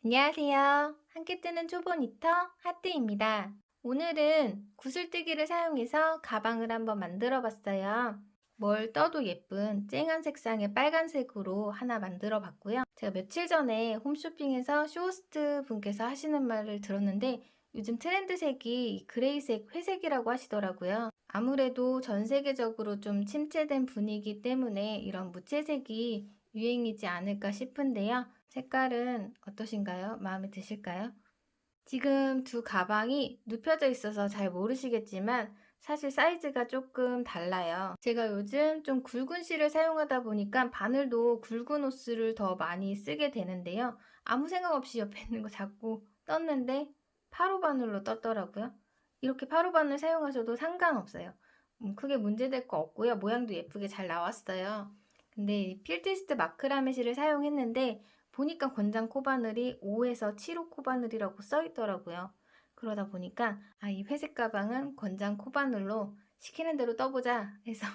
안녕하세요. 함께 뜨는 초보 니터 하트입니다. 오늘은 구슬뜨기를 사용해서 가방을 한번 만들어 봤어요. 뭘 떠도 예쁜 쨍한 색상의 빨간색으로 하나 만들어 봤고요. 제가 며칠 전에 홈쇼핑에서 쇼호스트 분께서 하시는 말을 들었는데 요즘 트렌드색이 그레이색, 회색이라고 하시더라고요. 아무래도 전 세계적으로 좀 침체된 분위기 때문에 이런 무채색이 유행이지 않을까 싶은데요. 색깔은 어떠신가요? 마음에 드실까요? 지금 두 가방이 눕혀져 있어서 잘 모르시겠지만 사실 사이즈가 조금 달라요. 제가 요즘 좀 굵은 실을 사용하다 보니까 바늘도 굵은 호스를 더 많이 쓰게 되는데요. 아무 생각 없이 옆에 있는 거 잡고 떴는데 8호 바늘로 떴더라고요. 이렇게 8호 바늘 사용하셔도 상관없어요. 크게 문제될 거 없고요. 모양도 예쁘게 잘 나왔어요. 근데 이 필티스트 마크라메 실을 사용했는데 보니까 권장 코바늘이 5에서 7호 코바늘이라고 써 있더라고요. 그러다 보니까 이 회색 가방은 권장 코바늘로 시키는 대로 떠보자 해서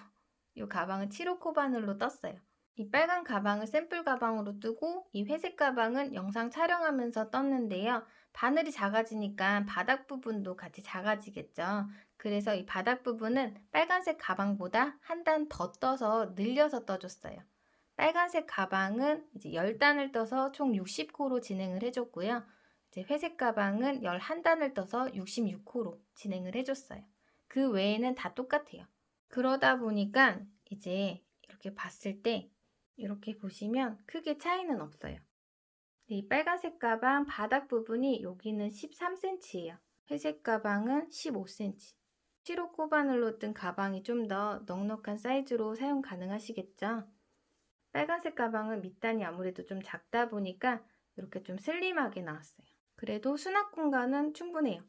이 가방은 7호 코바늘로 떴어요. 이 빨간 가방을 샘플 가방으로 뜨고 이 회색 가방은 영상 촬영하면서 떴는데요. 바늘이 작아지니까 바닥 부분도 같이 작아지겠죠. 그래서 이 바닥 부분은 빨간색 가방보다 한 단 더 떠서 늘려서 떠줬어요. 빨간색 가방은 이제 10단을 떠서 총 60코로 진행을 해줬고요. 이제 회색 가방은 11단을 떠서 66코로 진행을 해줬어요. 그 외에는 다 똑같아요. 그러다 보니까 이제 이렇게 봤을 때 이렇게 보시면 크게 차이는 없어요. 이 빨간색 가방 바닥 부분이 여기는 13cm예요. 회색 가방은 15cm. 시로 코바늘로 뜬 가방이 좀 더 넉넉한 사이즈로 사용 가능하시겠죠? 빨간색 가방은 밑단이 아무래도 좀 작다 보니까 이렇게 좀 슬림하게 나왔어요. 그래도 수납 공간은 충분해요.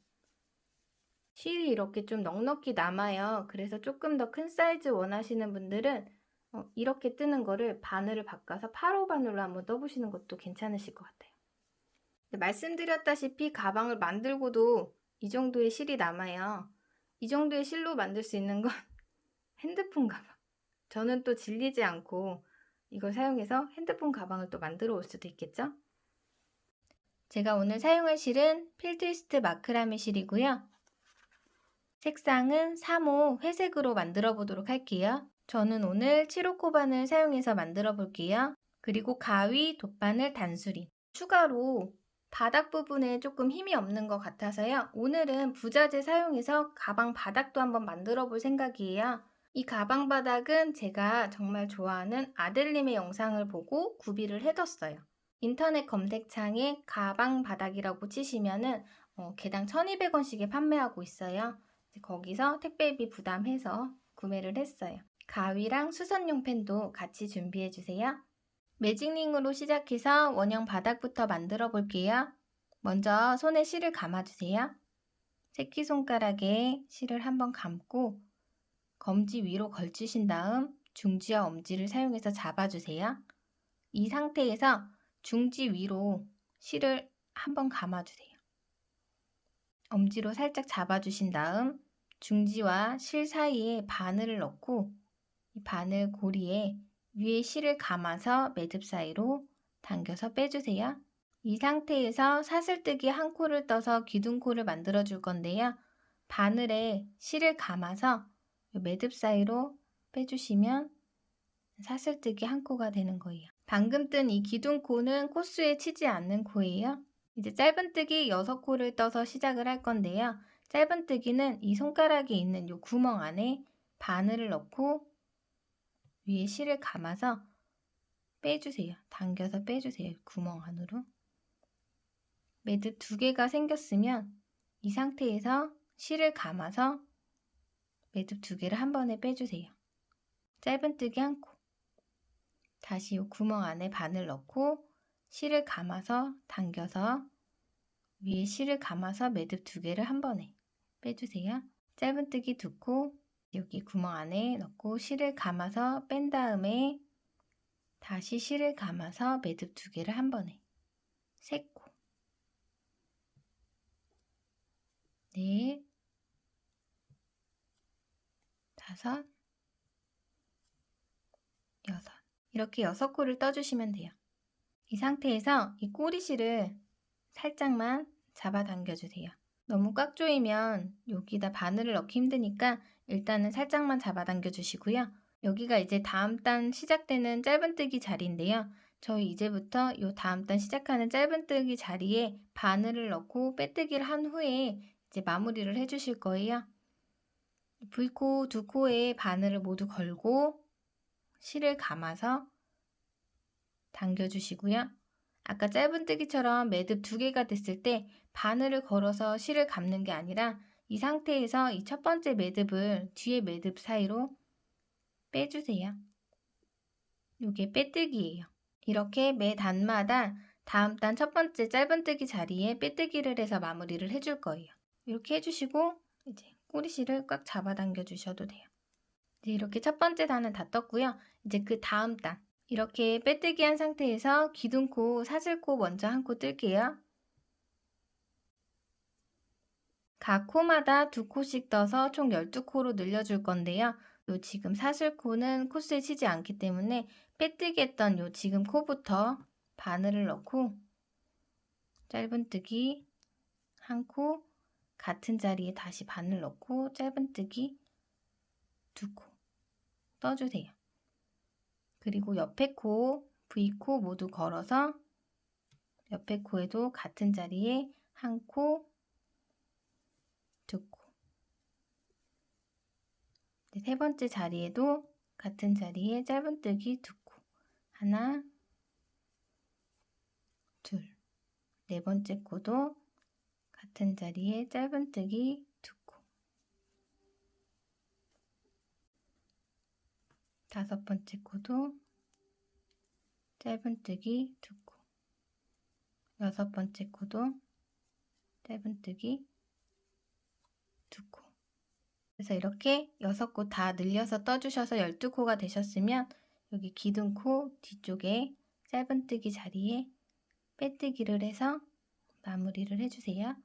실이 이렇게 좀 넉넉히 남아요. 그래서 조금 더 큰 사이즈 원하시는 분들은 이렇게 뜨는 거를 바늘을 바꿔서 8호 바늘로 한번 떠보시는 것도 괜찮으실 것 같아요. 말씀드렸다시피 가방을 만들고도 이 정도의 실이 남아요. 이 정도의 실로 만들 수 있는 건 핸드폰 가방. 저는 또 질리지 않고 이걸 사용해서 핸드폰 가방을 또 만들어 올 수도 있겠죠? 제가 오늘 사용할 실은 필트위스트 마크라메 실이고요. 색상은 3호 회색으로 만들어 보도록 할게요. 저는 오늘 7호 코바늘 사용해서 만들어 볼게요. 그리고 가위, 돗바늘, 단수리. 추가로 바닥 부분에 조금 힘이 없는 것 같아서요. 오늘은 부자재 사용해서 가방 바닥도 한번 만들어 볼 생각이에요. 이 가방 바닥은 제가 정말 좋아하는 아델님의 영상을 보고 구비를 해뒀어요. 인터넷 검색창에 가방 바닥이라고 치시면은 개당 1,200원씩에 판매하고 있어요. 거기서 택배비 부담해서 구매를 했어요. 가위랑 수선용 펜도 같이 준비해 주세요. 매직링으로 시작해서 원형 바닥부터 만들어 볼게요. 먼저 손에 실을 감아주세요. 새끼손가락에 실을 한번 감고 검지 위로 걸치신 다음 중지와 엄지를 사용해서 잡아주세요. 이 상태에서 중지 위로 실을 한번 감아주세요. 엄지로 살짝 잡아주신 다음 중지와 실 사이에 바늘을 넣고 이 바늘 고리에 위에 실을 감아서 매듭 사이로 당겨서 빼주세요. 이 상태에서 사슬뜨기 한 코를 떠서 기둥코를 만들어 줄 건데요. 바늘에 실을 감아서 매듭 사이로 빼주시면 사슬뜨기 한 코가 되는 거예요. 방금 뜬 이 기둥코는 코수에 치지 않는 코예요. 이제 짧은뜨기 6코를 떠서 시작을 할 건데요. 짧은뜨기는 이 손가락에 있는 이 구멍 안에 바늘을 넣고 위에 실을 감아서 빼주세요. 당겨서 빼주세요. 구멍 안으로. 매듭 2개가 생겼으면 이 상태에서 실을 감아서 매듭 2개를 한 번에 빼주세요. 짧은뜨기 한 코. 다시 이 구멍 안에 바늘 넣고 실을 감아서 당겨서 위에 실을 감아서 매듭 2개를 한 번에 빼주세요. 짧은뜨기 2코 여기 구멍 안에 넣고 실을 감아서 뺀 다음에 다시 실을 감아서 매듭 2개를 한 번에 3코 넷, 5, 6 이렇게 6코를 떠주시면 돼요. 이 상태에서 이 꼬리실을 살짝만 잡아당겨 주세요. 너무 꽉 조이면 여기다 바늘을 넣기 힘드니까 일단은 살짝만 잡아당겨 주시고요. 여기가 이제 다음 단 시작되는 짧은뜨기 자리인데요. 저희 이제부터 이 다음 단 시작하는 짧은뜨기 자리에 바늘을 넣고 빼뜨기를 한 후에 이제 마무리를 해주실 거예요. V코 두 코에 바늘을 모두 걸고 실을 감아서 당겨주시고요. 아까 짧은뜨기처럼 매듭 두 개가 됐을 때 바늘을 걸어서 실을 감는 게 아니라 이 상태에서 이 첫 번째 매듭을 뒤에 매듭 사이로 빼주세요. 이게 빼뜨기예요. 이렇게 매 단마다 다음 단 첫 번째 짧은뜨기 자리에 빼뜨기를 해서 마무리를 해줄 거예요. 이렇게 해주시고 이제 꼬리실을 꽉 잡아당겨 주셔도 돼요. 이제 이렇게 첫 번째 단은 다 떴고요. 이제 그 다음 단 이렇게 빼뜨기 한 상태에서 기둥코, 사슬코 먼저 한 코 뜰게요. 각 코마다 두 코씩 떠서 총 12코로 늘려줄 건데요. 요 지금 사슬코는 코스에 치지 않기 때문에 빼뜨기 했던 요 지금 코부터 바늘을 넣고 짧은뜨기 한 코, 같은 자리에 다시 바늘 넣고 짧은뜨기 두 코 떠주세요. 그리고 옆에 코, V코 모두 걸어서 옆에 코에도 같은 자리에 한 코, 두 코. 세 번째 자리에도 같은 자리에 짧은뜨기 두 코. 하나, 둘. 네 번째 코도 같은 자리에 짧은뜨기 두 코. 다섯 번째 코도 짧은뜨기 두 코. 여섯 번째 코도 짧은뜨기 두 코. 그래서 이렇게 6코 다 늘려서 떠주셔서 12코가 되셨으면 여기 기둥코 뒤쪽에 짧은뜨기 자리에 빼뜨기를 해서 마무리를 해주세요.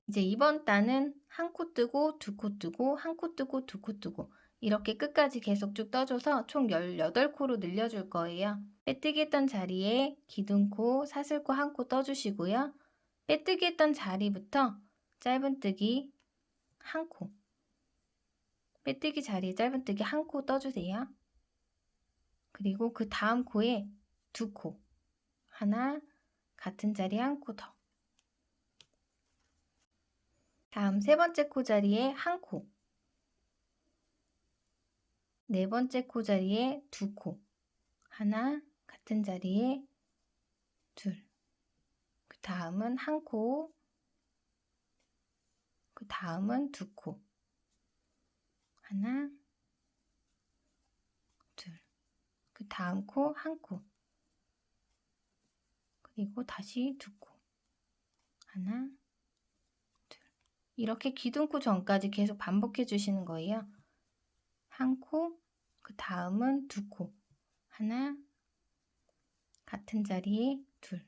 이제 이번 단은 한 코 뜨고 두 코 뜨고 한 코 뜨고 두 코 뜨고 이렇게 끝까지 계속 쭉 떠줘서 총 18코로 늘려줄 거예요. 빼뜨기 했던 자리에 기둥코, 사슬코 한 코 떠주시고요. 빼뜨기 했던 자리부터 짧은뜨기 한 코, 빼뜨기 자리에 짧은뜨기 한 코 떠주세요. 그리고 그 다음 코에 두 코, 하나, 같은 자리에 한 코 더. 다음 세 번째 코 자리에 한 코, 네 번째 코 자리에 두 코, 하나, 같은 자리에 둘. 그 다음은 한 코, 그 다음은 두 코, 하나, 둘. 그 다음 코 한 코, 그리고 다시 두 코, 하나, 둘. 이렇게 기둥코 전까지 계속 반복해 주시는 거예요. 한 코, 그 다음은 두 코, 하나, 같은 자리에 둘.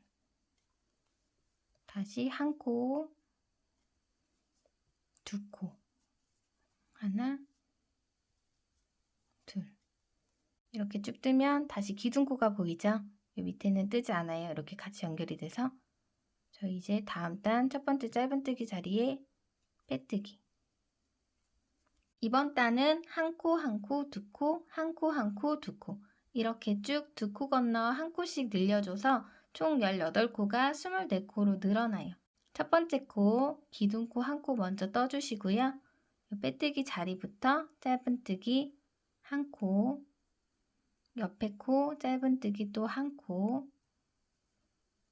다시 한 코, 두 코, 하나, 둘. 이렇게 쭉 뜨면 다시 기둥코가 보이죠? 이 밑에는 뜨지 않아요. 이렇게 같이 연결이 돼서. 저 이제 다음 단 첫 번째 짧은뜨기 자리에 빼뜨기. 이번 단은 한 코, 한 코, 두 코, 한 코, 한 코, 두 코. 이렇게 쭉 두 코 건너 한 코씩 늘려줘서 총 18코가 24코로 늘어나요. 첫 번째 코, 기둥코 한 코 먼저 떠주시고요. 빼뜨기 자리부터 짧은뜨기 한 코, 옆에 코 짧은뜨기 또 한 코,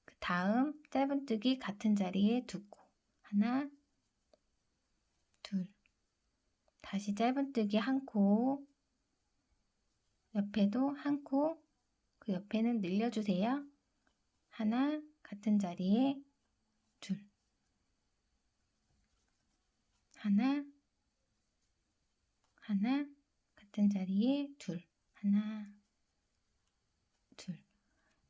그 다음 짧은뜨기 같은 자리에 두 코, 하나, 둘, 다시 짧은뜨기 한 코, 옆에도 한 코, 그 옆에는 늘려주세요. 하나, 같은 자리에 둘, 하나, 하나, 같은 자리에 둘, 하나, 둘.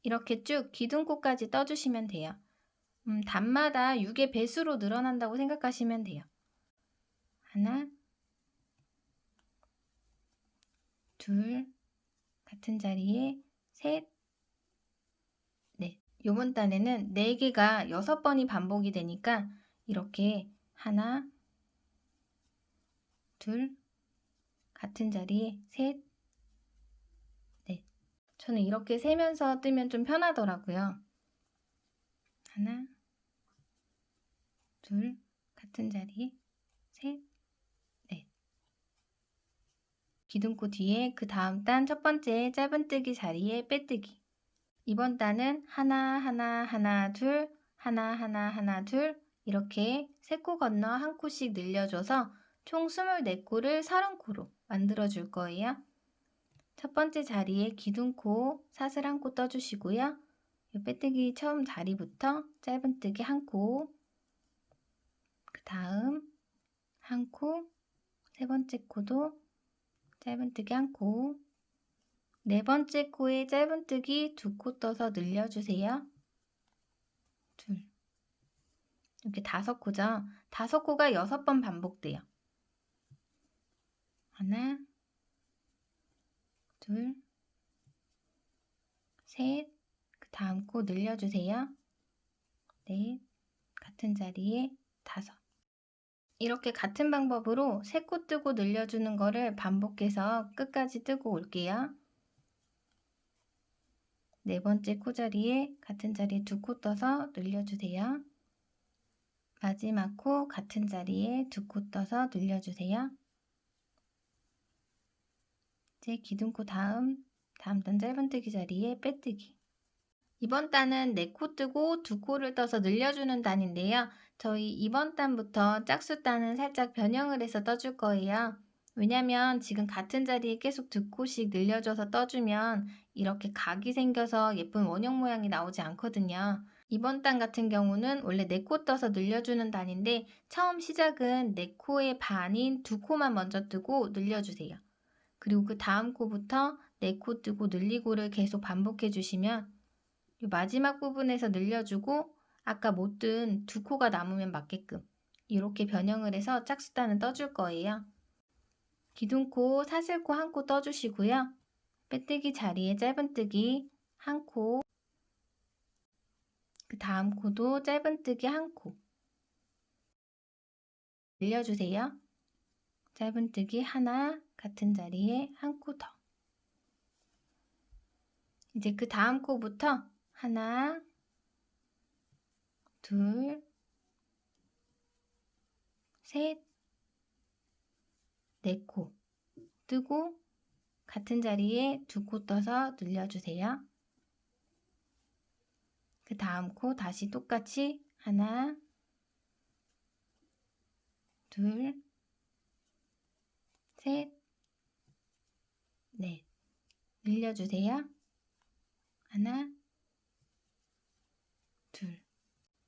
이렇게 쭉 기둥코까지 떠주시면 돼요. 단마다 6의 배수로 늘어난다고 생각하시면 돼요. 하나, 둘, 같은 자리에 셋, 넷. 요번 단에는 4개가 6번이 반복이 되니까 이렇게 하나, 둘, 같은 자리에 셋, 넷. 저는 이렇게 세면서 뜨면 좀 편하더라고요. 하나, 둘, 같은 자리에 셋, 넷. 기둥코 뒤에 그 다음 단 첫 번째 짧은뜨기 자리에 빼뜨기. 이번 단은 하나, 하나, 하나, 둘, 하나, 하나, 하나, 둘 이렇게 3코 건너 한 코씩 늘려줘서 총 24코를 30코로 만들어 줄 거예요. 첫 번째 자리에 기둥코 사슬 1코 떠주시고요. 이 빼뜨기 처음 자리부터 짧은뜨기 1코, 그 다음 1코, 세 번째 코도 짧은뜨기 1코, 네 번째 코에 짧은뜨기 2코 떠서 늘려주세요. 둘, 이렇게 5코죠. 5코가 6번 반복돼요. 하나, 둘, 셋, 그 다음 코 늘려주세요. 넷, 같은 자리에 5. 이렇게 같은 방법으로 3코 뜨고 늘려주는 거를 반복해서 끝까지 뜨고 올게요. 네 번째 코 자리에 같은 자리에 2코 떠서 늘려주세요. 마지막 코 같은 자리에 2코 떠서 늘려주세요. 이제 기둥코 다음 단 짧은뜨기 자리에 빼뜨기. 이번 단은 4코 뜨고 2코를 떠서 늘려주는 단인데요. 저희 이번 단부터 짝수 단은 살짝 변형을 해서 떠줄 거예요. 왜냐면 지금 같은 자리에 계속 2코씩 늘려줘서 떠주면 이렇게 각이 생겨서 예쁜 원형 모양이 나오지 않거든요. 이번 단 같은 경우는 원래 4코 떠서 늘려주는 단인데 처음 시작은 4코의 반인 2코만 먼저 뜨고 늘려주세요. 그리고 그 다음 코부터 4코 뜨고 늘리고를 계속 반복해 주시면 이 마지막 부분에서 늘려주고 아까 못 뜬 2코가 남으면 맞게끔 이렇게 변형을 해서 짝수단은 떠줄 거예요. 기둥코, 사슬코 1코 떠주시고요. 빼뜨기 자리에 짧은뜨기 1코, 그 다음 코도 짧은뜨기 1코 늘려주세요. 짧은뜨기 하나, 같은 자리에 1코 더. 이제 그 다음 코부터 하나, 둘, 셋, 4코 뜨고 같은 자리에 2코 떠서 늘려주세요. 그 다음 코 다시 똑같이 하나, 둘, 셋, 넷 늘려주세요. 하나, 둘.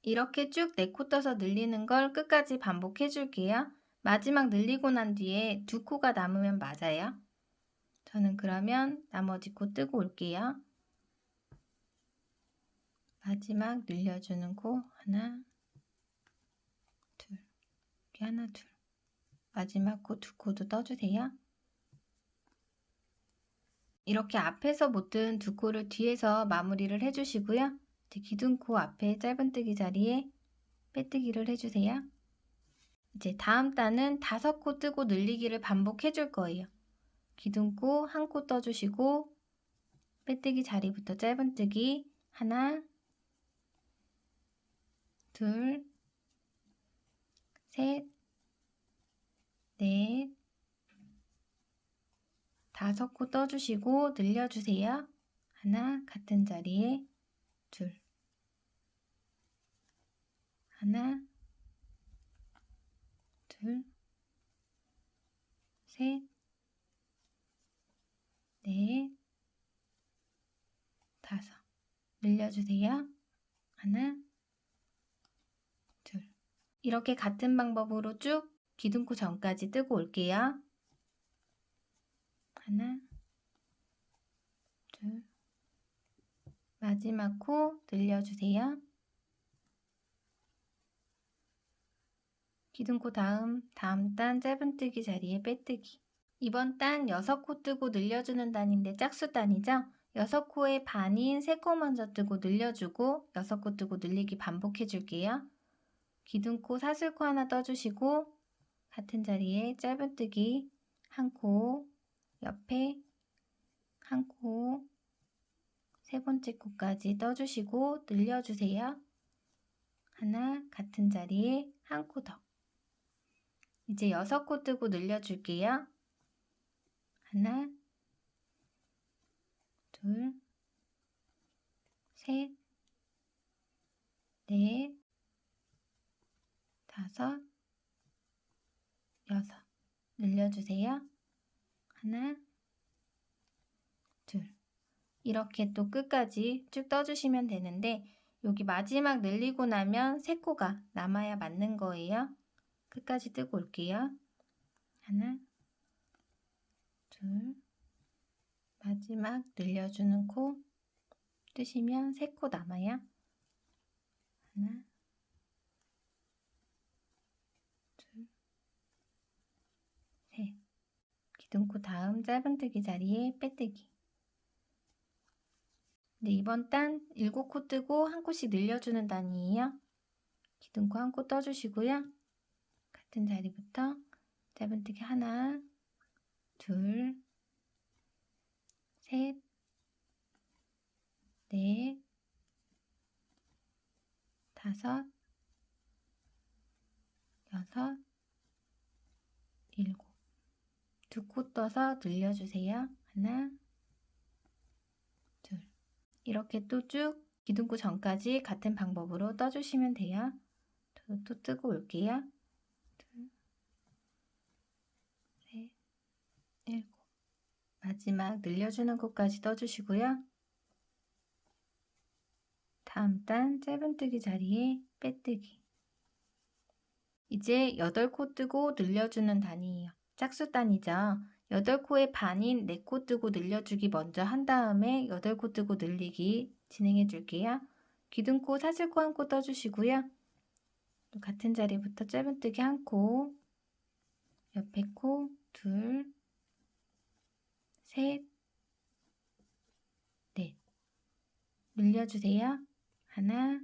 이렇게 쭉 4코 떠서 늘리는 걸 끝까지 반복해 줄게요. 마지막 늘리고 난 뒤에 2코가 남으면 맞아요. 저는 그러면 나머지 코 뜨고 올게요. 마지막 늘려주는 코 하나, 둘, 이렇게 하나, 둘. 마지막 코 2코도 떠주세요. 이렇게 앞에서 못 뜬 2코를 뒤에서 마무리를 해주시고요. 이제 기둥코 앞에 짧은뜨기 자리에 빼뜨기를 해주세요. 이제 다음 단은 5코 뜨고 늘리기를 반복해 줄 거예요. 기둥코 1코 떠주시고 빼뜨기 자리부터 짧은뜨기 하나, 둘, 셋, 넷, 5코 떠주시고 늘려주세요. 하나, 같은 자리에 둘, 하나, 둘, 셋, 넷, 5. 늘려주세요. 하나, 둘. 이렇게 같은 방법으로 쭉 기둥코 전까지 뜨고 올게요. 하나, 둘. 마지막 코 늘려주세요. 기둥코 다음 단 짧은뜨기 자리에 빼뜨기. 이번 단 6코 뜨고 늘려주는 단인데 짝수 단이죠? 6코의 반인 3코 먼저 뜨고 늘려주고 6코 뜨고 늘리기 반복해 줄게요. 기둥코 사슬코 하나 떠주시고 같은 자리에 짧은뜨기 1코, 옆에 1코, 세 번째 코까지 떠주시고 늘려주세요. 하나, 같은 자리에 1코 더. 이제 6코 뜨고 늘려줄게요. 하나, 둘, 셋, 넷, 다섯, 여섯. 늘려주세요. 하나, 둘. 이렇게 또 끝까지 쭉 떠주시면 되는데 여기 마지막 늘리고 나면 3코가 남아야 맞는 거예요. 끝까지 뜨고 올게요. 하나, 둘, 마지막 늘려주는 코 뜨시면 3코 남아요. 하나, 둘, 셋. 기둥코 다음 짧은뜨기 자리에 빼뜨기. 네, 이번 단 7코 뜨고 1코씩 늘려주는 단이에요. 기둥코 1코 떠주시고요. 같은 자리부터 짧은뜨기 하나, 둘, 셋, 넷, 다섯, 여섯, 일곱. 2코 떠서 늘려주세요. 하나, 둘. 이렇게 또 쭉 기둥코 전까지 같은 방법으로 떠주시면 돼요. 또 뜨고 올게요. 둘, 셋, 일곱. 마지막 늘려주는 코까지 떠주시고요. 다음 단 짧은뜨기 자리에 빼뜨기. 이제 8코 뜨고 늘려주는 단이에요. 짝수단이죠. 8코의 반인 4코 뜨고 늘려주기 먼저 한 다음에 8코 뜨고 늘리기 진행해 줄게요. 기둥코 사슬코 1코 떠주시고요. 또 같은 자리부터 짧은뜨기 1코, 옆에 코 둘, 셋, 넷. 늘려주세요. 하나,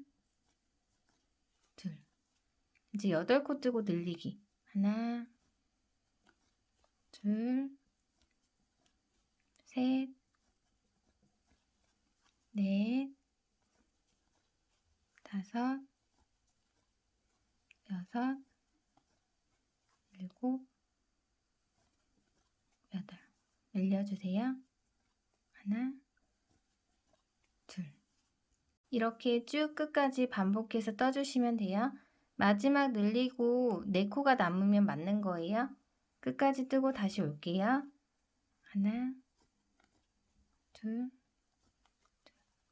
둘. 이제 8코 뜨고 늘리기. 하나, 둘, 셋, 넷, 다섯, 여섯, 일곱, 여덟. 늘려주세요. 하나, 둘. 이렇게 쭉 끝까지 반복해서 떠주시면 돼요. 마지막 늘리고 4코가 남으면 맞는 거예요. 끝까지 뜨고 다시 올게요. 하나, 둘,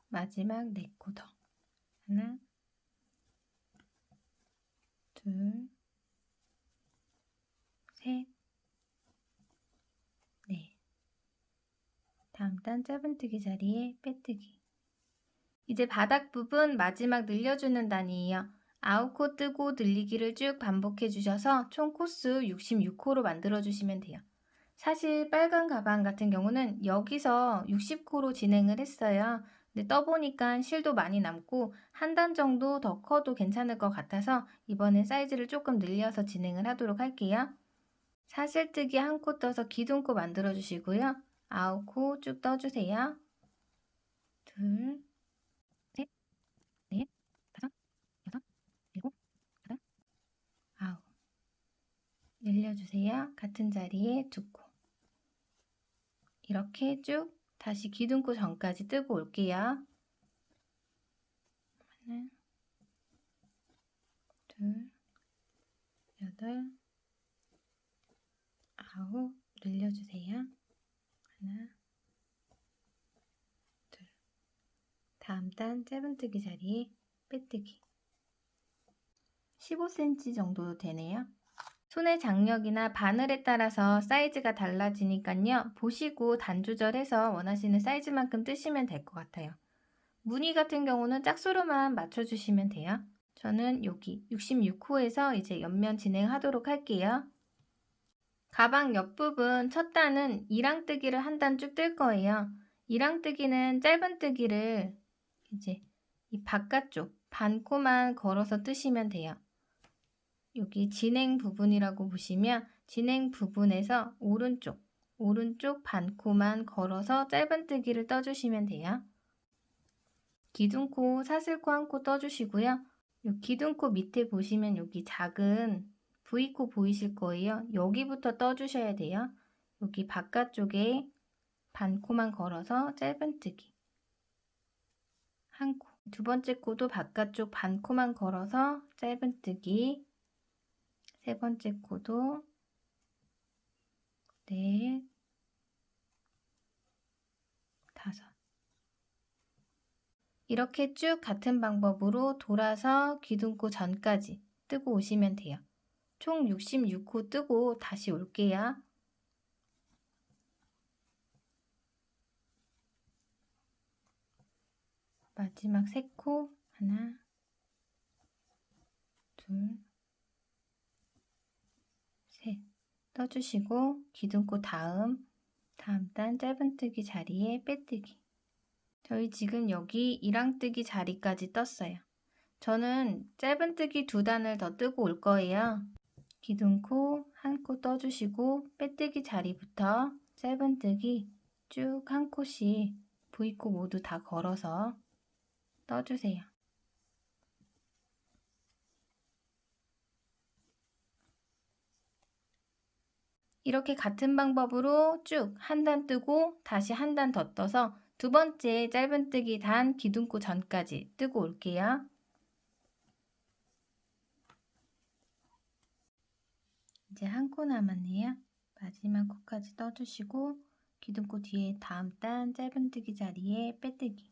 마지막 4코 더. 하나, 둘, 셋, 넷. 다음 단 짧은뜨기 자리에 빼뜨기. 이제 바닥 부분 마지막 늘려주는 단이에요. 9코 뜨고 늘리기를 쭉 반복해 주셔서 총 코수 66코로 만들어 주시면 돼요. 사실 빨간 가방 같은 경우는 여기서 60코로 진행을 했어요. 근데 떠보니까 실도 많이 남고 한 단 정도 더 커도 괜찮을 것 같아서 이번엔 사이즈를 조금 늘려서 진행을 하도록 할게요. 사슬뜨기 1코 떠서 기둥코 만들어 주시고요. 9코 쭉 떠주세요. 둘, 셋, 넷, 다섯, 여섯, 일곱, 여덟, 아홉. 늘려주세요. 같은 자리에 2코. 이렇게 쭉 다시 기둥코 전까지 뜨고 올게요. 하나, 둘, 여덟, 아홉. 늘려주세요. 하나, 둘. 다음 단 짧은뜨기 자리에 빼뜨기. 15cm 정도 되네요. 손의 장력이나 바늘에 따라서 사이즈가 달라지니까요. 보시고 단 조절해서 원하시는 사이즈만큼 뜨시면 될 것 같아요. 무늬 같은 경우는 짝수로만 맞춰주시면 돼요. 저는 여기 66호에서 이제 옆면 진행하도록 할게요. 가방 옆부분 첫 단은 2랑뜨기를 한 단 쭉 뜰 거예요. 이랑뜨기는 짧은뜨기를 이제 이 바깥쪽 반코만 걸어서 뜨시면 돼요. 여기 진행 부분이라고 보시면 진행 부분에서 오른쪽 반코만 걸어서 짧은뜨기를 떠주시면 돼요. 기둥코, 사슬코 한 코 떠주시고요. 요 기둥코 밑에 보시면 여기 작은 V코 보이실 거예요. 여기부터 떠주셔야 돼요. 여기 바깥쪽에 반코만 걸어서 짧은뜨기 한 코, 두 번째 코도 바깥쪽 반코만 걸어서 짧은뜨기, 세 번째 코도 넷, 다섯. 이렇게 쭉 같은 방법으로 돌아서 기둥코 전까지 뜨고 오시면 돼요. 총 66코 뜨고 다시 올게요. 마지막 3코 하나, 둘, 셋 떠주시고 기둥코 다음 단 짧은뜨기 자리에 빼뜨기. 저희 지금 여기 이랑뜨기 자리까지 떴어요. 저는 짧은뜨기 2단을 더 뜨고 올 거예요. 기둥코 한 코 떠주시고 빼뜨기 자리부터 짧은뜨기 쭉 한 코씩 V코 모두 다 걸어서 떠주세요. 이렇게 같은 방법으로 쭉 한 단 뜨고 다시 한 단 더 떠서 두 번째 짧은뜨기 단 기둥코 전까지 뜨고 올게요. 이제 한 코 남았네요. 마지막 코까지 떠주시고 기둥코 뒤에 다음 단 짧은뜨기 자리에 빼뜨기.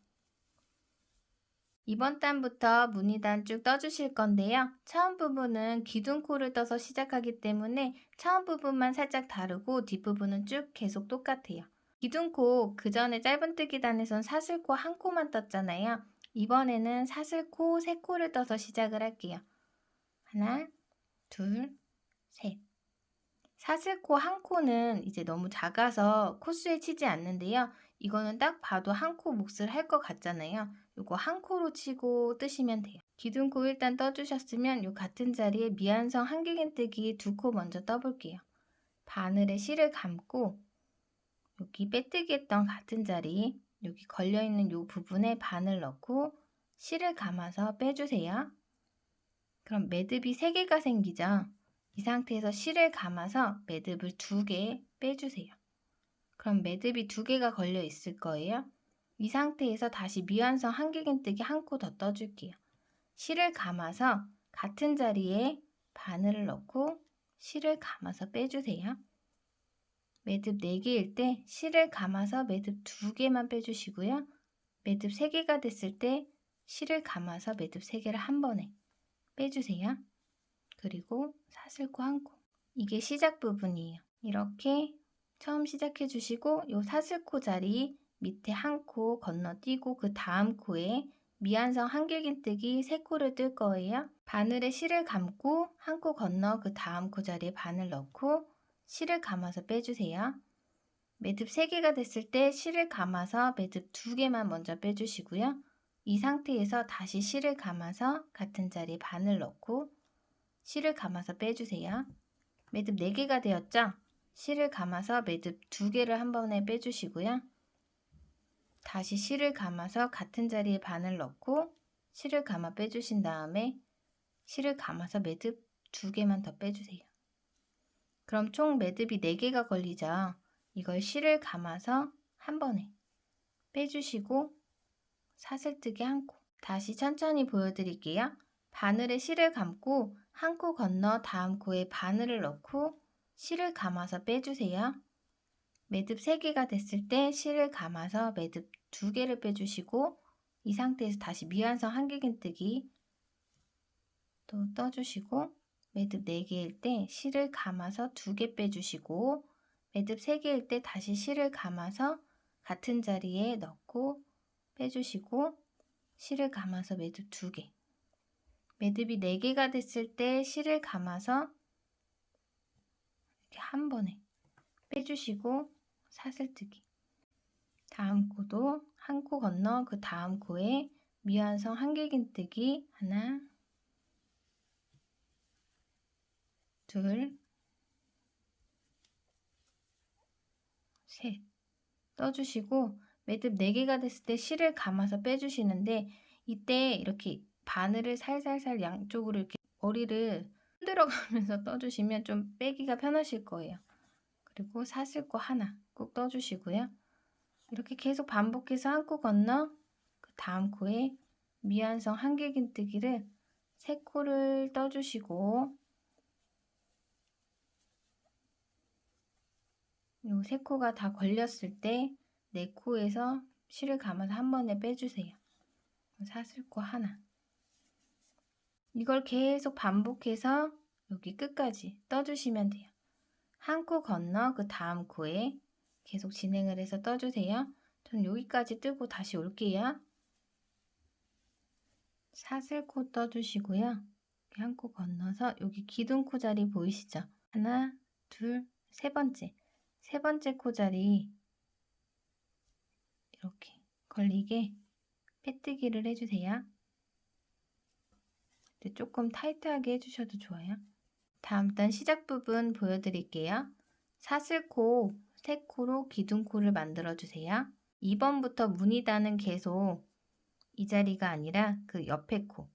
이번 단부터 무늬단 쭉 떠주실 건데요. 처음 부분은 기둥코를 떠서 시작하기 때문에 처음 부분만 살짝 다르고 뒷부분은 쭉 계속 똑같아요. 기둥코 그 전에 짧은뜨기 단에선 사슬코 한 코만 떴잖아요. 이번에는 사슬코 3코를 떠서 시작을 할게요. 하나, 둘, 셋. 사슬코 한 코는 이제 너무 작아서 코수에 치지 않는데요. 이거는 딱 봐도 한 코 몫을 할 것 같잖아요. 요거 한 코로 치고 뜨시면 돼요. 기둥코 일단 떠주셨으면 요 같은 자리에 미완성 한길긴뜨기 2코 먼저 떠볼게요. 바늘에 실을 감고 여기 빼뜨기 했던 같은 자리 여기 걸려있는 요 부분에 바늘 넣고 실을 감아서 빼주세요. 그럼 매듭이 3개가 생기죠. 이 상태에서 실을 감아서 매듭을 2개 빼주세요. 그럼 매듭이 2개가 걸려 있을 거예요. 이 상태에서 다시 미완성 한길긴뜨기 한 코 더 떠줄게요. 실을 감아서 같은 자리에 바늘을 넣고 실을 감아서 빼주세요. 매듭 4개일 때 실을 감아서 매듭 2개만 빼주시고요. 매듭 3개가 됐을 때 실을 감아서 매듭 3개를 한 번에 빼주세요. 그리고 사슬코 한 코. 이게 시작 부분이에요. 이렇게 처음 시작해 주시고 요 사슬코 자리 밑에 한 코 건너뛰고 그 다음 코에 미완성 한길긴뜨기 3코를 뜰 거예요. 바늘에 실을 감고 한 코 건너 그 다음 코 자리에 바늘 넣고 실을 감아서 빼주세요. 매듭 3개가 됐을 때 실을 감아서 매듭 2개만 먼저 빼주시고요. 이 상태에서 다시 실을 감아서 같은 자리에 바늘 넣고 실을 감아서 빼주세요. 매듭 4개가 되었죠? 실을 감아서 매듭 2개를 한 번에 빼주시고요. 다시 실을 감아서 같은 자리에 바늘 넣고 실을 감아 빼주신 다음에 실을 감아서 매듭 2개만 더 빼주세요. 그럼 총 매듭이 4개가 걸리죠. 이걸 실을 감아서 한 번에 빼주시고 사슬뜨기 한 코. 다시 천천히 보여드릴게요. 바늘에 실을 감고 한 코 건너 다음 코에 바늘을 넣고 실을 감아서 빼주세요. 매듭 3개가 됐을 때 실을 감아서 매듭 2개를 빼주시고 이 상태에서 다시 미완성 한길긴뜨기 또 떠주시고 매듭 4개일 때 실을 감아서 2개 빼주시고 매듭 3개일 때 다시 실을 감아서 같은 자리에 넣고 빼주시고 실을 감아서 매듭 2개. 매듭이 4개가 됐을 때 실을 감아서 이렇게 한 번에 빼주시고 사슬뜨기. 다음 코도 한 코 건너 그 다음 코에 미완성 한길긴뜨기 하나, 둘, 셋 떠주시고 매듭 4개가 됐을 때 실을 감아서 빼주시는데 이때 이렇게 바늘을 살살살 양쪽으로 이렇게 머리를 흔들어 가면서 떠주시면 좀 빼기가 편하실 거예요. 그리고 사슬코 하나 꼭 떠주시고요. 이렇게 계속 반복해서 한 코 건너 그 다음 코에 미완성 한길긴뜨기를 3코를 떠주시고 요 3코가 다 걸렸을 때 4코에서 실을 감아서 한 번에 빼주세요. 사슬코 하나. 이걸 계속 반복해서 여기 끝까지 떠주시면 돼요. 한 코 건너 그 다음 코에 계속 진행을 해서 떠주세요. 전 여기까지 뜨고 다시 올게요. 사슬코 떠주시고요. 한 코 건너서 여기 기둥코 자리 보이시죠? 하나, 둘, 세 번째 코 자리 이렇게 걸리게 빼뜨기를 해주세요. 조금 타이트하게 해주셔도 좋아요. 다음 단 시작 부분 보여드릴게요. 사슬코 3코로 기둥코를 만들어주세요. 2번부터 무늬단은 계속 이 자리가 아니라 그 옆에 코,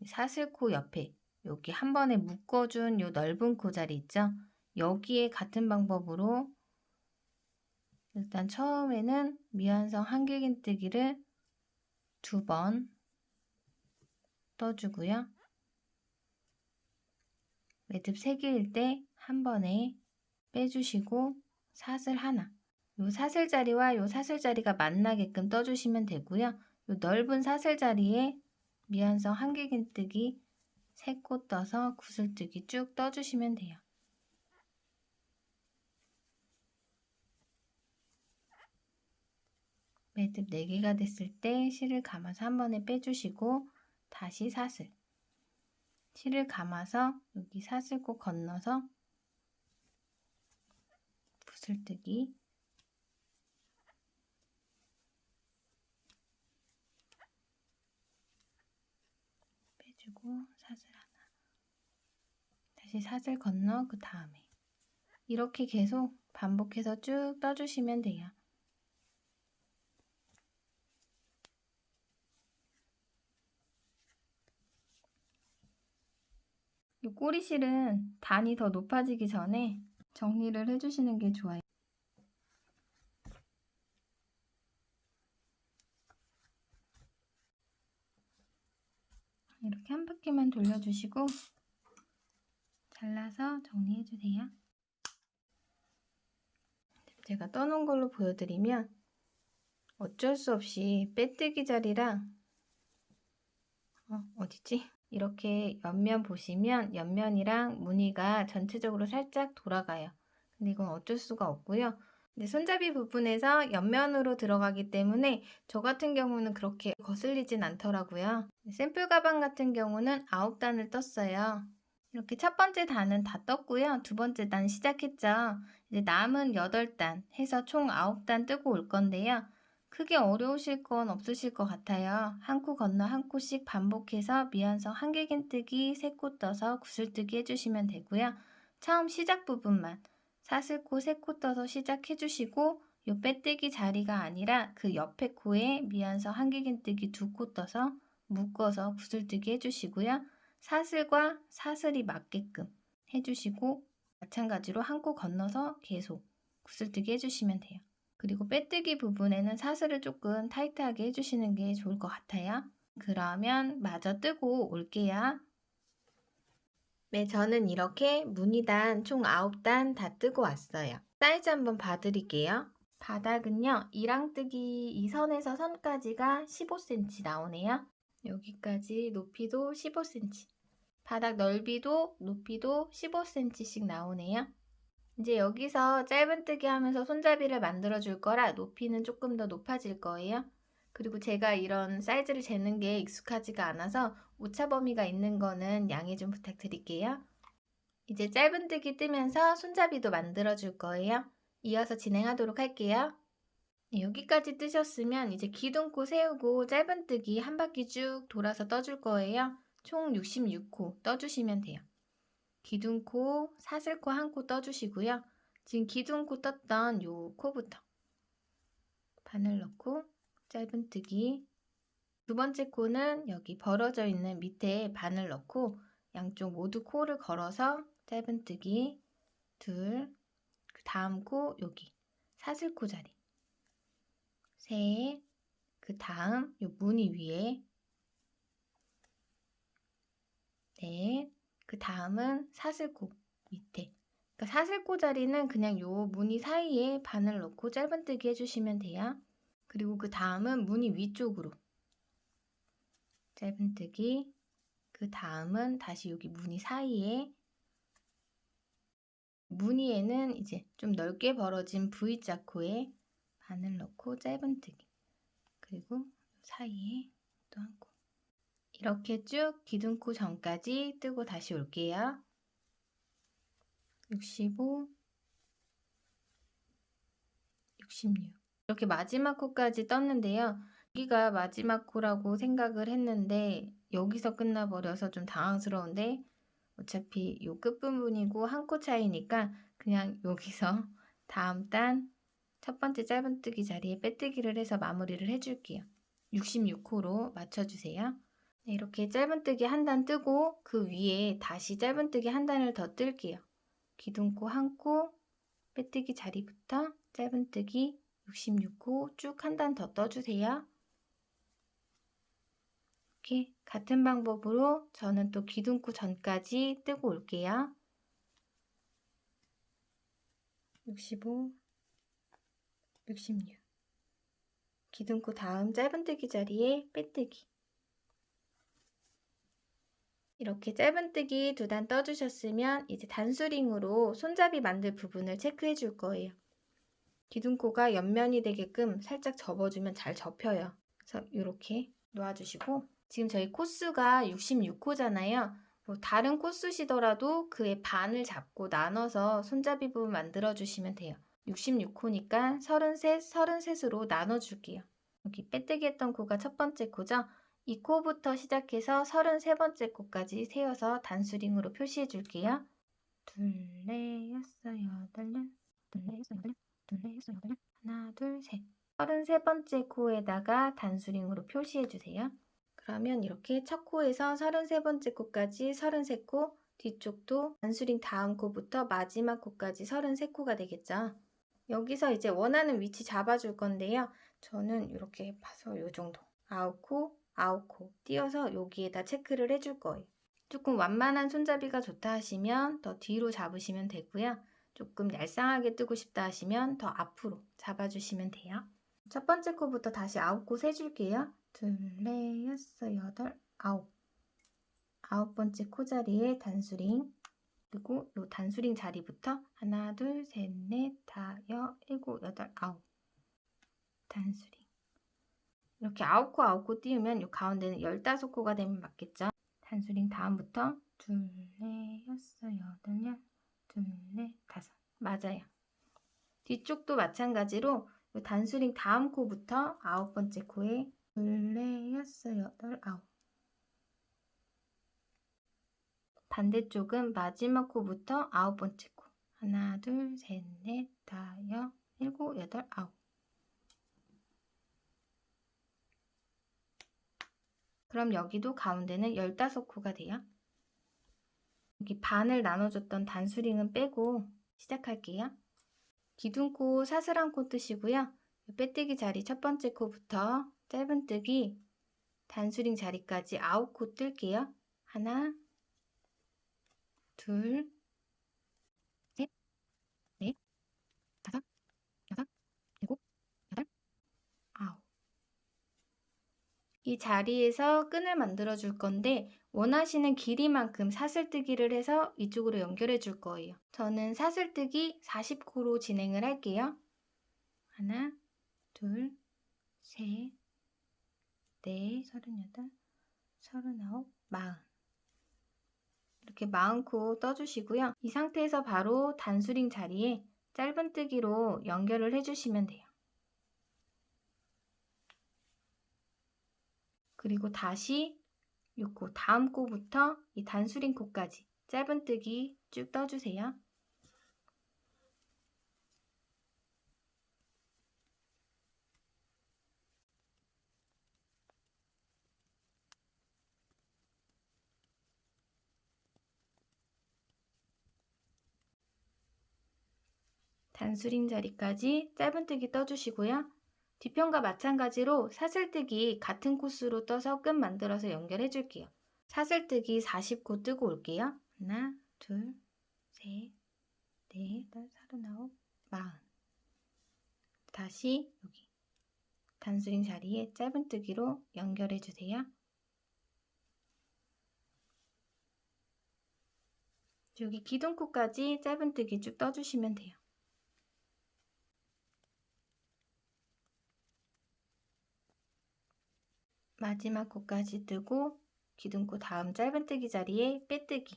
사슬코 옆에 여기 한 번에 묶어준 요 넓은 코 자리 있죠? 여기에 같은 방법으로 일단 처음에는 미완성 한길긴뜨기를 2번 떠주고요. 매듭 3개일 때 한 번에 빼주시고 사슬 하나, 요 사슬 자리와 요 사슬 자리가 만나게끔 떠주시면 되고요. 요 넓은 사슬 자리에 미완성 한길긴뜨기 3코 떠서 구슬뜨기 쭉 떠주시면 돼요. 매듭 4개가 됐을 때 실을 감아서 한 번에 빼주시고 다시 사슬, 실을 감아서 여기 사슬코 건너서 구슬뜨기 빼주고 사슬 하나, 다시 사슬 건너 그 다음에 이렇게 계속 반복해서 쭉 떠주시면 돼요. 이 꼬리실은 단이 더 높아지기 전에 정리를 해주시는 게 좋아요. 이렇게 한 바퀴만 돌려주시고 잘라서 정리해주세요. 제가 떠놓은 걸로 보여드리면 어쩔 수 없이 빼뜨기 자리랑 어디지? 이렇게 옆면 보시면 옆면이랑 무늬가 전체적으로 살짝 돌아가요. 근데 이건 어쩔 수가 없고요. 근데 손잡이 부분에서 옆면으로 들어가기 때문에 저 같은 경우는 그렇게 거슬리진 않더라고요. 샘플 가방 같은 경우는 9단을 떴어요. 이렇게 첫 번째 단은 다 떴고요. 두 번째 단 시작했죠. 이제 남은 8단 해서 총 9단 뜨고 올 건데요. 크게 어려우실 건 없으실 것 같아요. 한 코 건너 한 코씩 반복해서 미완성 한길긴뜨기 3코 떠서 구슬뜨기 해주시면 되고요. 처음 시작 부분만 사슬코 3코 떠서 시작해주시고 요 빼뜨기 자리가 아니라 그 옆에 코에 미완성 한길긴뜨기 2코 떠서 묶어서 구슬뜨기 해주시고요. 사슬과 사슬이 맞게끔 해주시고 마찬가지로 한 코 건너서 계속 구슬뜨기 해주시면 돼요. 그리고 빼뜨기 부분에는 사슬을 조금 타이트하게 해주시는 게 좋을 것 같아요. 그러면 마저 뜨고 올게요. 네, 저는 이렇게 무늬단 총 9단 다 뜨고 왔어요. 사이즈 한번 봐드릴게요. 바닥은요, 이랑뜨기 이 선에서 선까지가 15cm 나오네요. 여기까지 높이도 15cm. 바닥 넓이도 높이도 15cm씩 나오네요. 이제 여기서 짧은뜨기 하면서 손잡이를 만들어 줄 거라 높이는 조금 더 높아질 거예요. 그리고 제가 이런 사이즈를 재는 게 익숙하지가 않아서 오차 범위가 있는 거는 양해 좀 부탁드릴게요. 이제 짧은뜨기 뜨면서 손잡이도 만들어 줄 거예요. 이어서 진행하도록 할게요. 여기까지 뜨셨으면 이제 기둥코 세우고 짧은뜨기 한 바퀴 쭉 돌아서 떠줄 거예요. 총 66코 떠주시면 돼요. 기둥코, 사슬코 한 코 떠주시고요. 지금 기둥코 떴던 요 코부터 바늘 넣고 짧은뜨기, 두 번째 코는 여기 벌어져 있는 밑에 바늘 넣고 양쪽 모두 코를 걸어서 짧은뜨기 둘, 그 다음 코 여기 사슬코 자리 셋, 그 다음 요 무늬 위에 넷, 그 다음은 사슬코 밑에. 그러니까 사슬코 자리는 그냥 요 무늬 사이에 바늘 넣고 짧은뜨기 해주시면 돼요. 그리고 그 다음은 무늬 위쪽으로 짧은뜨기, 그 다음은 다시 여기 무늬 사이에, 무늬에는 이제 좀 넓게 벌어진 V자 코에 바늘 넣고 짧은뜨기, 그리고 사이에 또 한 코. 이렇게 쭉 기둥코 전까지 뜨고 다시 올게요. 65, 66. 이렇게 마지막 코까지 떴는데요. 여기가 마지막 코라고 생각을 했는데 여기서 끝나버려서 좀 당황스러운데 어차피 요 끝부분이고 한 코 차이니까 그냥 여기서 다음 단 첫 번째 짧은뜨기 자리에 빼뜨기를 해서 마무리를 해줄게요. 66코로 맞춰주세요. 네, 이렇게 짧은뜨기 한 단 뜨고 그 위에 다시 짧은뜨기 한 단을 더 뜰게요. 기둥코 한 코, 빼뜨기 자리부터 짧은뜨기 66코 쭉 한 단 더 떠주세요. 이렇게 같은 방법으로 저는 또 기둥코 전까지 뜨고 올게요. 65, 66. 기둥코 다음 짧은뜨기 자리에 빼뜨기. 이렇게 짧은뜨기 두 단 떠주셨으면 이제 단수링으로 손잡이 만들 부분을 체크해 줄 거예요. 기둥코가 옆면이 되게끔 살짝 접어주면 잘 접혀요. 그래서 이렇게 놓아주시고 지금 저희 코수가 66코잖아요. 뭐 다른 코수시더라도 그의 반을 잡고 나눠서 손잡이 부분 만들어 주시면 돼요. 66코니까 33, 33으로 나눠줄게요. 여기 빼뜨기 했던 코가 첫 번째 코죠. 이 코부터 시작해서 33번째 코까지 세어서 단수링으로 표시해 줄게요. 둘, 넷, 여섯, 여덟, 둘, 넷, 여섯, 여덟, 둘, 넷, 여섯, 여덟, 하나, 둘, 셋. 33번째 코에다가 단수링으로 표시해 주세요. 그러면 이렇게 첫 코에서 33번째 코까지 33코, 뒤쪽도 단수링 다음 코부터 마지막 코까지 33코가 되겠죠. 여기서 이제 원하는 위치 잡아줄 건데요. 저는 이렇게 봐서 요 정도 9코, 9코 띄어서 여기에다 체크를 해줄 거예요. 조금 완만한 손잡이가 좋다 하시면 더 뒤로 잡으시면 되고요. 조금 얄쌍하게 뜨고 싶다 하시면 더 앞으로 잡아주시면 돼요. 첫 번째 코부터 다시 9코 세줄게요. 둘, 넷, 여섯, 여덟, 아홉. 9번째 코 자리에 단수링, 그리고 이 단수링 자리부터 하나, 둘, 셋, 넷, 다섯, 일곱, 여덟, 아홉. 단수링. 이렇게 9코, 9코 띄우면 이 가운데는 15코가 되면 맞겠죠? 단수링 다음부터 둘, 넷, 여섯, 여덟, 열, 둘, 넷, 다섯. 맞아요. 뒤쪽도 마찬가지로 이 단수링 다음 코부터 9번째 코에 둘, 넷, 여섯, 여덟, 아홉. 반대쪽은 마지막 코부터 9번째 코. 하나, 둘, 셋, 넷, 다섯, 일곱, 여덟, 아홉. 그럼 여기도 가운데는 15코가 돼요. 여기 반을 나눠줬던 단수링은 빼고 시작할게요. 기둥코 사슬한 코 뜨시고요. 빼뜨기 자리 첫 번째 코부터 짧은뜨기 단수링 자리까지 9코 뜰게요. 하나, 둘, 셋, 넷, 다섯, 여섯, 일곱, 여덟, 아홉. 이 자리에서 끈을 만들어 줄 건데 원하시는 길이만큼 사슬뜨기를 해서 이쪽으로 연결해 줄 거예요. 저는 사슬뜨기 40코로 진행을 할게요. 하나, 둘, 셋, 넷, 38, 39, 40. 이렇게 40코 떠주시고요. 이 상태에서 바로 단수링 자리에 짧은뜨기로 연결을 해주시면 돼요. 그리고 다시 요코 다음 코부터 이 단수링 코까지 짧은뜨기 쭉 떠주세요. 단수링 자리까지 짧은뜨기 떠주시고요. 뒤편과 마찬가지로 사슬뜨기 같은 코스로 떠서 끈 만들어서 연결해 줄게요. 사슬뜨기 40코 뜨고 올게요. 하나, 둘, 셋, 넷, 다섯, 아홉, 40. 다시 여기 단수링 자리에 짧은뜨기로 연결해 주세요. 여기 기둥코까지 짧은뜨기 쭉 떠주시면 돼요. 마지막 코까지 뜨고 기둥코 다음 짧은뜨기 자리에 빼뜨기.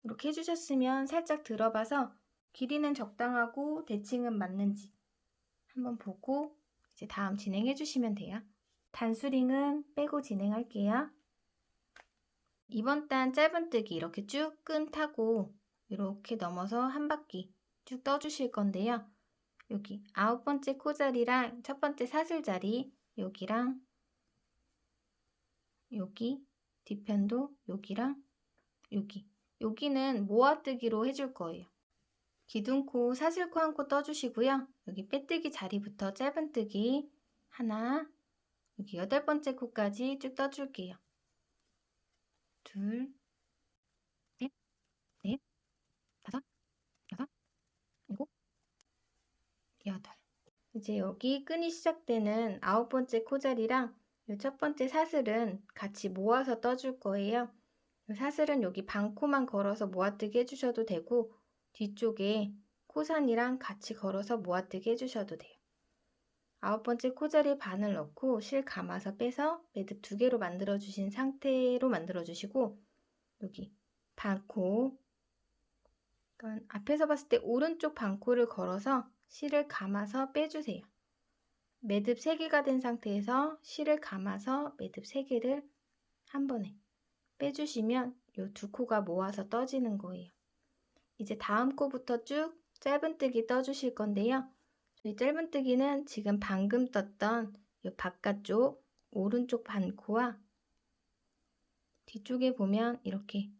이렇게 해주셨으면 살짝 들어봐서 길이는 적당하고 대칭은 맞는지 한번 보고 이제 다음 진행해 주시면 돼요. 단수링은 빼고 진행할게요. 이번 단 짧은뜨기 이렇게 쭉 끈 타고 이렇게 넘어서 한 바퀴 쭉 떠주실 건데요. 여기 9번째 코자리랑 첫 번째 사슬자리 여기랑 여기 뒤편도 여기랑 여기는 모아뜨기로 해줄 거예요. 기둥코 사슬코 한 코 떠주시고요. 여기 빼뜨기 자리부터 짧은뜨기 하나, 여기 8번째 코까지 쭉 떠줄게요. 둘, 셋, 넷, 다섯, 여섯, 일곱, 여덟. 이제 여기 끈이 시작되는 9번째 코자리랑 첫 번째 사슬은 같이 모아서 떠줄 거예요. 사슬은 여기 반코만 걸어서 모아뜨기 해주셔도 되고 뒤쪽에 코산이랑 같이 걸어서 모아뜨기 해주셔도 돼요. 9번째 코자리에 바늘 넣고 실 감아서 빼서 매듭 2개로 만들어주신 상태로 만들어주시고 여기 반코, 그러니까 앞에서 봤을 때 오른쪽 반코를 걸어서 실을 감아서 빼주세요. 매듭 3개가 된 상태에서 실을 감아서 매듭 3개를 한 번에 빼주시면 이 2코가 모아서 떠지는 거예요. 이제 다음 코부터 쭉 짧은뜨기 떠주실 건데요. 이 짧은뜨기는 지금 방금 떴던 이 바깥쪽 오른쪽 반코와 뒤쪽에 보면 이렇게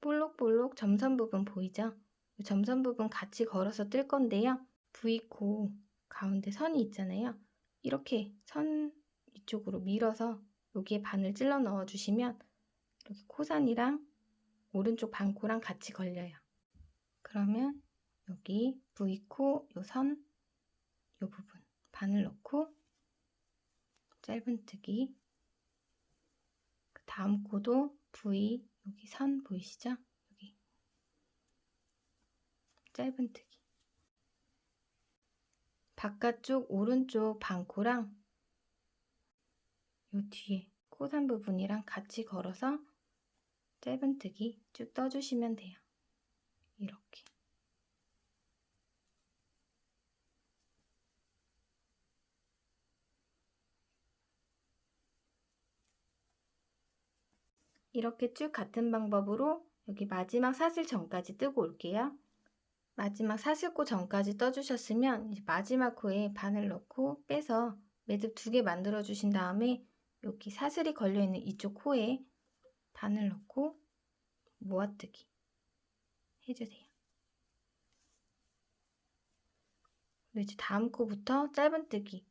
볼록볼록 점선 부분 보이죠? 이 점선 부분 같이 걸어서 뜰 건데요. V코 가운데 선이 있잖아요. 이렇게 선 이쪽으로 밀어서 여기에 바늘 찔러 넣어주시면 이렇게 코선이랑 오른쪽 반코랑 같이 걸려요. 그러면 여기 V코 요 선, 요 부분 바늘 넣고 짧은뜨기, 그 다음 코도 V 여기 선 보이시죠? 여기 짧은뜨기, 바깥쪽 오른쪽 반코랑 요 뒤에 코선 부분이랑 같이 걸어서 짧은뜨기 쭉 떠주시면 돼요. 이렇게. 이렇게 쭉 같은 방법으로 여기 마지막 사슬 전까지 뜨고 올게요. 마지막 사슬코 전까지 떠주셨으면 이제 마지막 코에 바늘 넣고 빼서 매듭 2개 만들어 주신 다음에 여기 사슬이 걸려있는 이쪽 코에 바늘 넣고 모아뜨기 해주세요. 그리고 이제 다음 코부터 짧은뜨기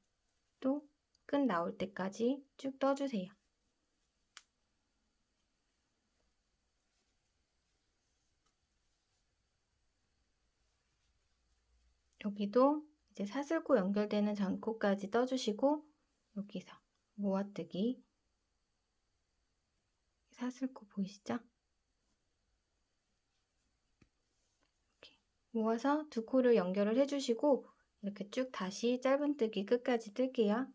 또 끈 나올 때까지 쭉 떠주세요. 여기도 이제 사슬코 연결되는 전코까지 떠주시고 여기서 모아뜨기, 사슬코 보이시죠? 이렇게 모아서 2코를 연결을 해주시고 이렇게 쭉 다시 짧은뜨기 끝까지 뜰게요.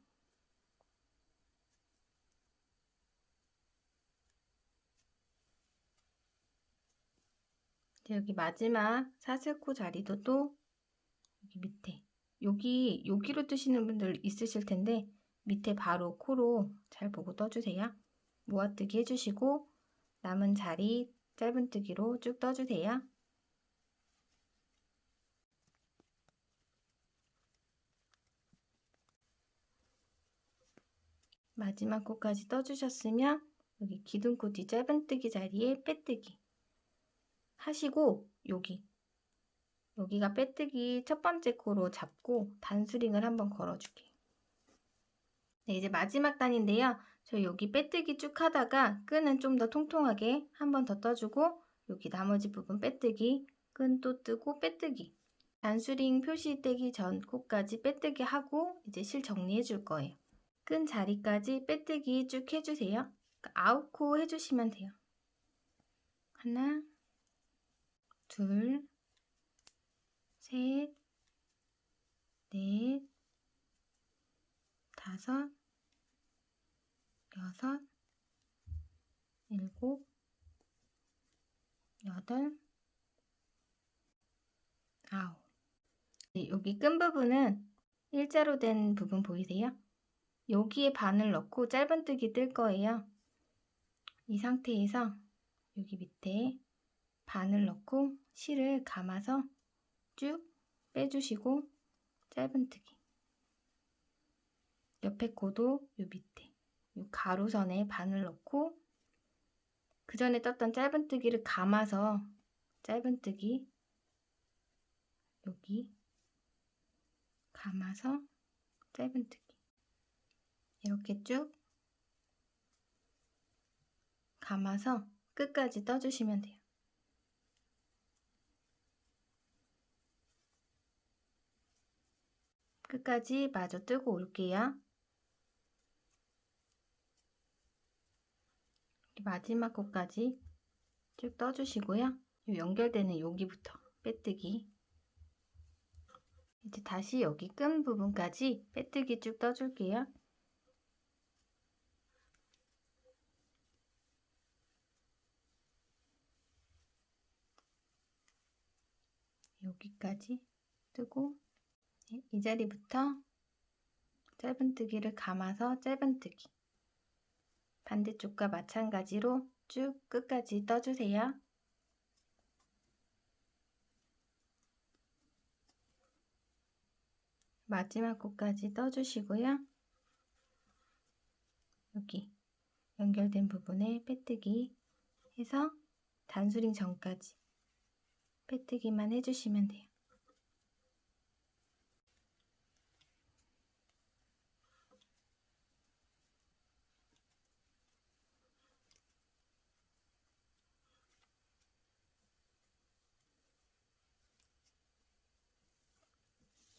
여기 마지막 사슬코 자리도 또 여기 밑에 여기로 뜨시는 분들 있으실 텐데 밑에 바로 코로 잘 보고 떠주세요. 모아뜨기 해주시고 남은 자리 짧은뜨기로 쭉 떠주세요. 마지막 코까지 떠주셨으면 여기 기둥코 뒤 짧은뜨기 자리에 빼뜨기 하시고 여기가 빼뜨기 첫 번째 코로 잡고 단수링을 한번 걸어줄게요. 네, 이제 마지막 단인데요. 저 여기 빼뜨기 쭉 하다가 끈은 좀 더 통통하게 한 번 더 떠주고 여기 나머지 부분 빼뜨기, 끈 또 뜨고 빼뜨기. 단수링 표시되기 전 코까지 빼뜨기 하고 이제 실 정리해 줄 거예요. 끈 자리까지 빼뜨기 쭉 해주세요. 9코 해주시면 돼요. 하나, 둘, 셋, 넷, 다섯, 여섯, 일곱, 여덟, 아홉. 네, 여기 끈 부분은 일자로 된 부분 보이세요? 여기에 바늘 넣고 짧은뜨기 뜰 거예요. 이 상태에서 여기 밑에 바늘 넣고 실을 감아서 쭉 빼주시고 짧은뜨기. 옆에 코도 요 밑에 요 가로선에 바늘 넣고 그 전에 떴던 짧은뜨기를 감아서 짧은뜨기 여기 감아서 짧은뜨기 이렇게 쭉 감아서 끝까지 떠주시면 돼요. 끝까지 마저 뜨고 올게요. 마지막 코까지 쭉 떠주시고요. 요 연결되는 여기부터 빼뜨기. 이제 다시 여기 끈 부분까지 빼뜨기 쭉 떠줄게요. 여기까지 뜨고 이 자리부터 짧은뜨기를 감아서 짧은뜨기. 반대쪽과 마찬가지로 쭉 끝까지 떠주세요. 마지막 코까지 떠주시고요. 여기 연결된 부분에 빼뜨기 해서 단수링 전까지 빼뜨기만 해주시면 돼요.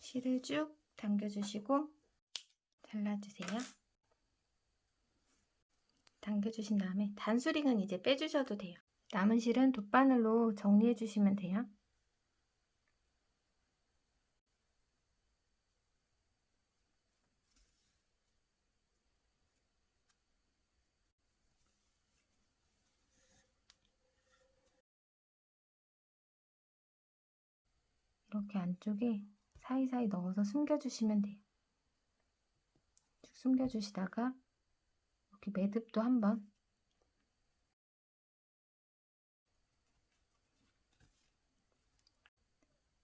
실을 쭉 당겨주시고 잘라주세요. 당겨주신 다음에 단수링은 이제 빼주셔도 돼요. 남은 실은 돗바늘로 정리해 주시면 돼요. 이렇게 안쪽에 사이사이 넣어서 숨겨주시면 돼요. 쭉 숨겨주시다가 이렇게 매듭도 한번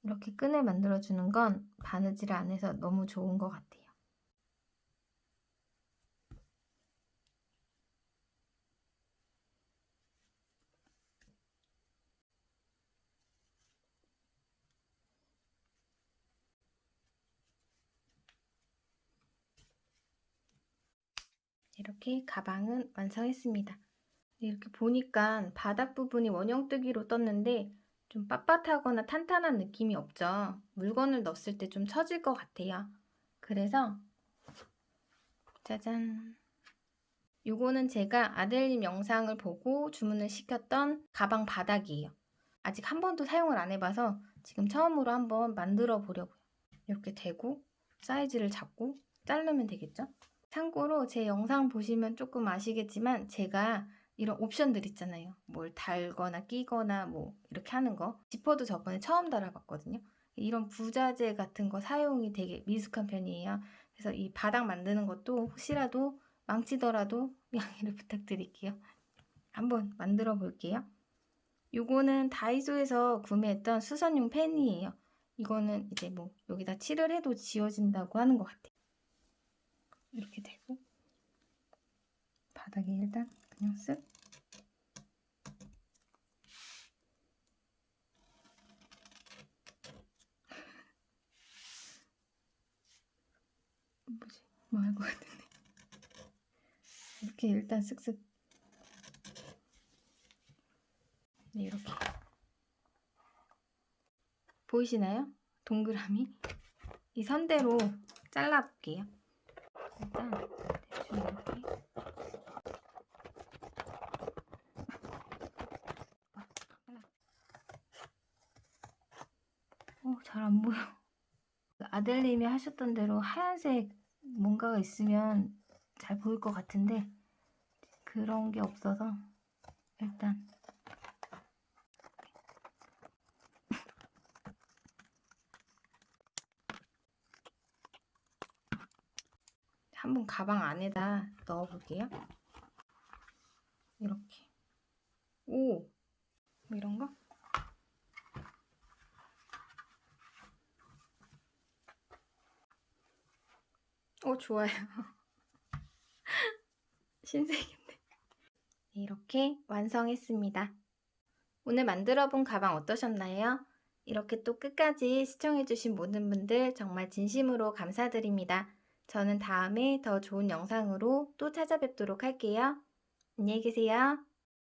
이렇게 끈을 만들어주는 건 바느질 안 해서 너무 좋은 것 같아요. 이렇게 가방은 완성했습니다. 이렇게 보니까 바닥 부분이 원형뜨기로 떴는데 좀 빳빳하거나 탄탄한 느낌이 없죠. 물건을 넣었을 때 좀 처질 것 같아요. 그래서 짜잔! 요거는 제가 아들님 영상을 보고 주문을 시켰던 가방 바닥이에요. 아직 한 번도 사용을 안 해봐서 지금 처음으로 한번 만들어 보려고요. 이렇게 대고 사이즈를 잡고 자르면 되겠죠? 참고로 제 영상 보시면 조금 아시겠지만 제가 이런 옵션들 있잖아요. 뭘 달거나 끼거나 뭐 이렇게 하는 거. 지퍼도 저번에 처음 달아봤거든요. 이런 부자재 같은 거 사용이 되게 미숙한 편이에요. 그래서 이 바닥 만드는 것도 혹시라도 망치더라도 양해를 부탁드릴게요. 한번 만들어 볼게요. 요거는 다이소에서 구매했던 수선용 펜이에요. 이거는 이제 뭐 여기다 칠을 해도 지워진다고 하는 것 같아요. 이렇게 되고 바닥에 일단 그냥 쓱 뭐지? 뭐 할 것 같은데 이렇게 일단 쓱쓱 네, 이렇게 보이시나요? 동그라미 이 선대로 잘라볼게요. 일단 대충 이렇게 잘 안 보여. 아들님이 하셨던 대로 하얀색 뭔가가 있으면 잘 보일 것 같은데 그런 게 없어서 일단 한번 가방 안에다 넣어 볼게요. 이렇게 오! 뭐 이런 거? 좋아요. 신세계인데. 이렇게 완성했습니다. 오늘 만들어 본 가방 어떠셨나요? 이렇게 또 끝까지 시청해주신 모든 분들 정말 진심으로 감사드립니다. 저는 다음에 더 좋은 영상으로 또 찾아뵙도록 할게요. 안녕히 계세요.